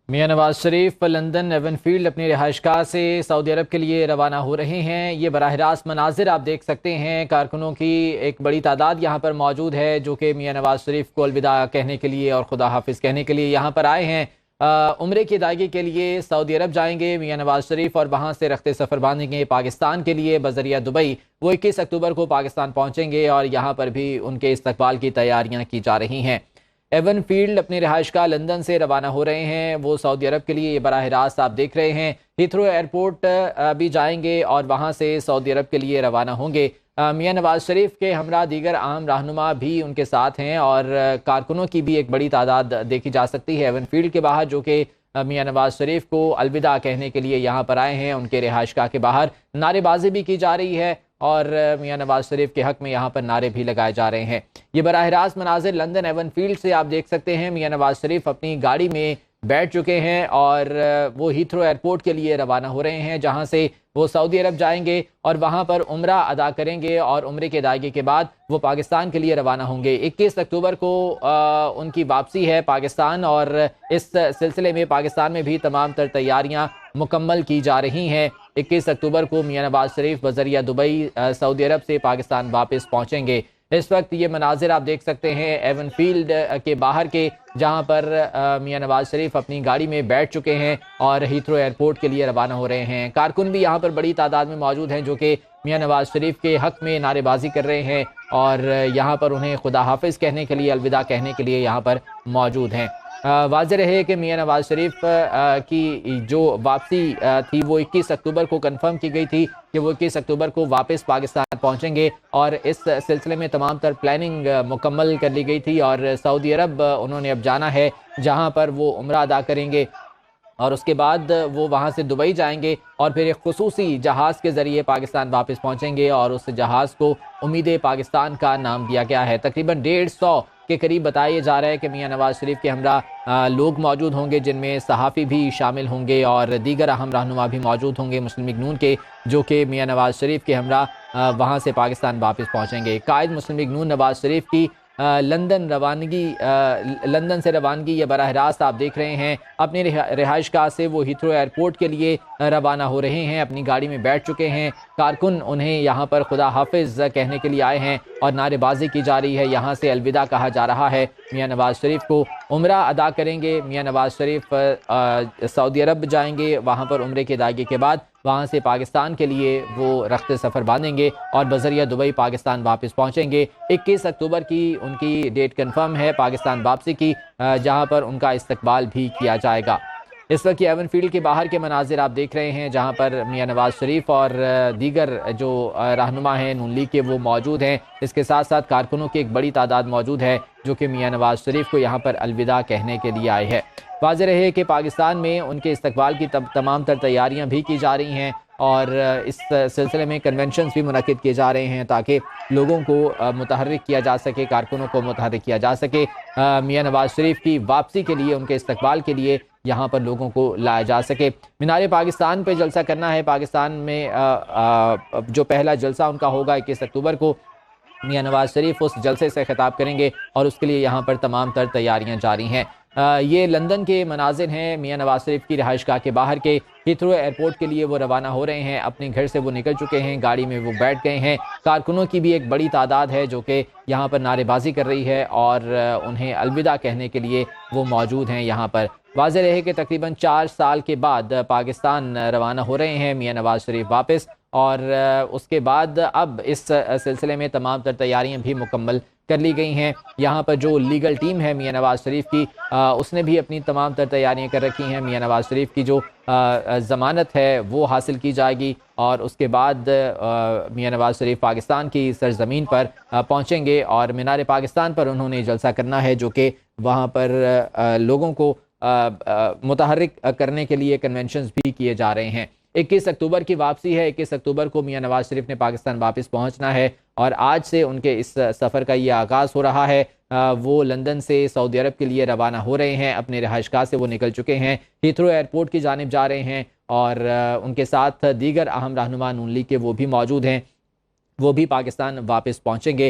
Mian Nawaz Sharif London even field اپنی رہائش گاہ سے سعودی عرب کے لیے روانہ ہو رہے ہیں۔ یہ براہ راست مناظر آپ دیکھ سکتے ہیں، کارکنوں کی ایک بڑی تعداد یہاں پر موجود ہے جو کہ میاں نواز شریف کو الوداع کہنے کے لیے اور خدا حافظ کہنے کے لیے یہاں پر آئے ہیں۔ عمرے کی ادائیگی کے لیے سعودی عرب جائیں گے میاں نواز شریف اور وہاں سے رخت سفر باندھیں گے پاکستان کے لیے بذریعہ دبئی۔ وہ 21 اکتوبر کو پاکستان پہنچیں گے اور یہاں پر بھی ان کے استقبال کی تیاریاں کی جا رہی ہیں۔ ایون فیلڈ اپنی رہائش گاہ لندن سے روانہ ہو رہے ہیں، وہ سعودی عرب کے لیے یہ براہ راست آپ دیکھ رہے ہیں۔ ہیتھرو ایئرپورٹ بھی جائیں گے اور وہاں سے سعودی عرب کے لیے روانہ ہوں گے۔ میاں نواز شریف کے ہمراہ دیگر اہم رہنما بھی ان کے ساتھ ہیں اور کارکنوں کی بھی ایک بڑی تعداد دیکھی جا سکتی ہے ایون فیلڈ کے باہر، جو کہ میاں نواز شریف کو الوداع کہنے کے لیے یہاں پر آئے ہیں۔ ان کے رہائش گاہ کے باہر نعرے بازی بھی کی جا رہی ہے اور میاں نواز شریف کے حق میں یہاں پر نعرے بھی لگائے جا رہے ہیں۔ یہ براہ راست مناظر لندن ایون فیلڈ سے آپ دیکھ سکتے ہیں۔ میاں نواز شریف اپنی گاڑی میں بیٹھ چکے ہیں اور وہ ہیتھرو ایئرپورٹ کے لیے روانہ ہو رہے ہیں، جہاں سے وہ سعودی عرب جائیں گے اور وہاں پر عمرہ ادا کریں گے اور عمرے کی ادائیگی کے بعد وہ پاکستان کے لیے روانہ ہوں گے۔ 21 اکتوبر کو ان کی واپسی ہے پاکستان اور اس سلسلے میں پاکستان میں بھی تمام تر تیاریاں مکمل کی جا رہی ہیں۔ 21 اکتوبر کو میاں نواز شریف بذریعہ دبئی سعودی عرب سے پاکستان واپس پہنچیں گے۔ اس وقت یہ مناظر آپ دیکھ سکتے ہیں ایون فیلڈ کے باہر کے، جہاں پر میاں نواز شریف اپنی گاڑی میں بیٹھ چکے ہیں اور ہیتھرو ایئرپورٹ کے لیے روانہ ہو رہے ہیں۔ کارکن بھی یہاں پر بڑی تعداد میں موجود ہیں جو کہ میاں نواز شریف کے حق میں نعرے بازی کر رہے ہیں اور یہاں پر انہیں خدا حافظ کہنے کے لیے، الوداع کہنے کے لیے یہاں پر موجود ہیں۔ واضح رہے کہ میاں نواز شریف کی جو واپسی تھی وہ 21 اکتوبر کو کنفرم کی گئی تھی کہ وہ 21 اکتوبر کو واپس پاکستان پہنچیں گے اور اس سلسلے میں تمام تر پلاننگ مکمل کر لی گئی تھی اور سعودی عرب انہوں نے اب جانا ہے، جہاں پر وہ عمرہ ادا کریں گے اور اس کے بعد وہ وہاں سے دبئی جائیں گے اور پھر ایک خصوصی جہاز کے ذریعے پاکستان واپس پہنچیں گے اور اس جہاز کو امید پاکستان کا نام دیا گیا ہے۔ تقریباً 150 کے قریب بتایا جا رہا ہے کہ میاں نواز شریف کے ہمراہ لوگ موجود ہوں گے، جن میں صحافی بھی شامل ہوں گے اور دیگر اہم رہنما بھی موجود ہوں گے مسلم لیگ نون کے، جو کہ میاں نواز شریف کے ہمراہ وہاں سے پاکستان واپس پہنچیں گے۔ قائد مسلم لیگ نون نواز شریف کی لندن سے روانگی یہ براہ راست آپ دیکھ رہے ہیں۔ اپنی رہائش گاہ سے وہ ہیتھرو ایئرپورٹ کے لیے روانہ ہو رہے ہیں، اپنی گاڑی میں بیٹھ چکے ہیں۔ کارکن انہیں یہاں پر خدا حافظ کہنے کے لیے آئے ہیں اور نعرے بازی کی جا رہی ہے، یہاں سے الوداع کہا جا رہا ہے میاں نواز شریف کو۔ عمرہ ادا کریں گے میاں نواز شریف، سعودی عرب جائیں گے، وہاں پر عمرے کی ادائیگی کے بعد وہاں سے پاکستان کے لیے وہ رخت سفر باندھیں گے اور بذریعہ دبئی پاکستان واپس پہنچیں گے۔ 21 اکتوبر کی ان کی ڈیٹ کنفرم ہے پاکستان واپسی کی، جہاں پر ان کا استقبال بھی کیا جائے گا۔ اس وقت ایون فیلڈ کے باہر کے مناظر آپ دیکھ رہے ہیں، جہاں پر میاں نواز شریف اور دیگر جو رہنما ہیں نون لیگ کے وہ موجود ہیں۔ اس کے ساتھ ساتھ کارکنوں کی ایک بڑی تعداد موجود ہے جو کہ میاں نواز شریف کو یہاں پر الوداع کہنے کے لیے آئے ہیں۔ واضح رہے کہ پاکستان میں ان کے استقبال کی تمام تر تیاریاں بھی کی جا رہی ہیں اور اس سلسلے میں کنونشنز بھی منعقد کیے جا رہے ہیں تاکہ لوگوں کو متحرک کیا جا سکے، کارکنوں کو متحرک کیا جا سکے، میاں نواز شریف کی واپسی کے لیے، ان کے استقبال کے لیے یہاں پر لوگوں کو لایا جا سکے۔ مینار پاکستان پہ جلسہ کرنا ہے پاکستان میں، جو پہلا جلسہ ان کا ہوگا 21 اکتوبر کو، میاں نواز شریف اس جلسے سے خطاب کریں گے اور اس کے لیے یہاں پر تمام تر تیاریاں جاری ہیں۔ یہ لندن کے مناظر ہیں میاں نواز شریف کی رہائش گاہ کے باہر کے۔ ہیتھرو ایئرپورٹ کے لیے وہ روانہ ہو رہے ہیں، اپنے گھر سے وہ نکل چکے ہیں، گاڑی میں وہ بیٹھ گئے ہیں۔ کارکنوں کی بھی ایک بڑی تعداد ہے جو کہ یہاں پر نعرے بازی کر رہی ہے اور انہیں الوداع کہنے کے لیے وہ موجود ہیں یہاں پر۔ واضح رہے کہ تقریباً 4 سال کے بعد پاکستان روانہ ہو رہے ہیں میاں نواز شریف واپس، اور اس کے بعد اب اس سلسلے میں تمام تر تیاریاں بھی مکمل کر لی گئی ہیں۔ یہاں پر جو لیگل ٹیم ہے میاں نواز شریف کی، اس نے بھی اپنی تمام تر تیاریاں کر رکھی ہیں۔ میاں نواز شریف کی جو ضمانت ہے وہ حاصل کی جائے گی اور اس کے بعد میاں نواز شریف پاکستان کی سرزمین پر پہنچیں گے اور مینار پاکستان پر انہوں نے جلسہ کرنا ہے، جو کہ وہاں پر لوگوں کو متحرک کرنے کے لیے کنونشنز بھی کیے جا رہے ہیں۔ 21 اکتوبر کی واپسی ہے، 21 اکتوبر کو میاں نواز شریف نے پاکستان واپس پہنچنا ہے اور آج سے ان کے اس سفر کا یہ آغاز ہو رہا ہے۔ وہ لندن سے سعودی عرب کے لیے روانہ ہو رہے ہیں، اپنے رہائش گاہ سے وہ نکل چکے ہیں، ہیتھرو ایئرپورٹ کی جانب جا رہے ہیں اور ان کے ساتھ دیگر اہم رہنما نون لیگ کے وہ بھی موجود ہیں، وہ بھی پاکستان واپس پہنچیں گے۔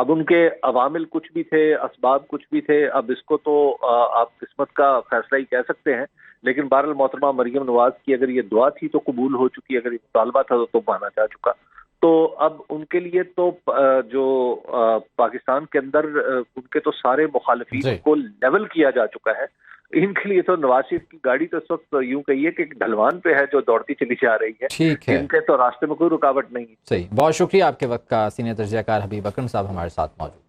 اب ان کے عوامل کچھ بھی تھے، اسباب کچھ بھی تھے، اب اس کو تو آپ قسمت کا فیصلہ ہی کہہ سکتے ہیں، لیکن بہرحال محترمہ مریم نواز کی اگر یہ دعا تھی تو قبول ہو چکی، اگر یہ مطالبہ تھا تو مانا جا چکا. تو اب ان کے لیے تو جو پاکستان کے اندر ان کے تو سارے مخالفین کو لیول کیا جا چکا ہے. ان کے لیے تو نواز شریف کی گاڑی تو اس وقت یوں کہیے کہ ایک ڈھلوان پہ ہے جو دوڑتی چلی جا رہی ہے. ٹھیک ہے، ان کے تو راستے میں کوئی رکاوٹ نہیں. صحیح. بہت شکریہ آپ کے وقت کا. سینئر تجزیہ کار حبیب اکرم صاحب ہمارے ساتھ موجود.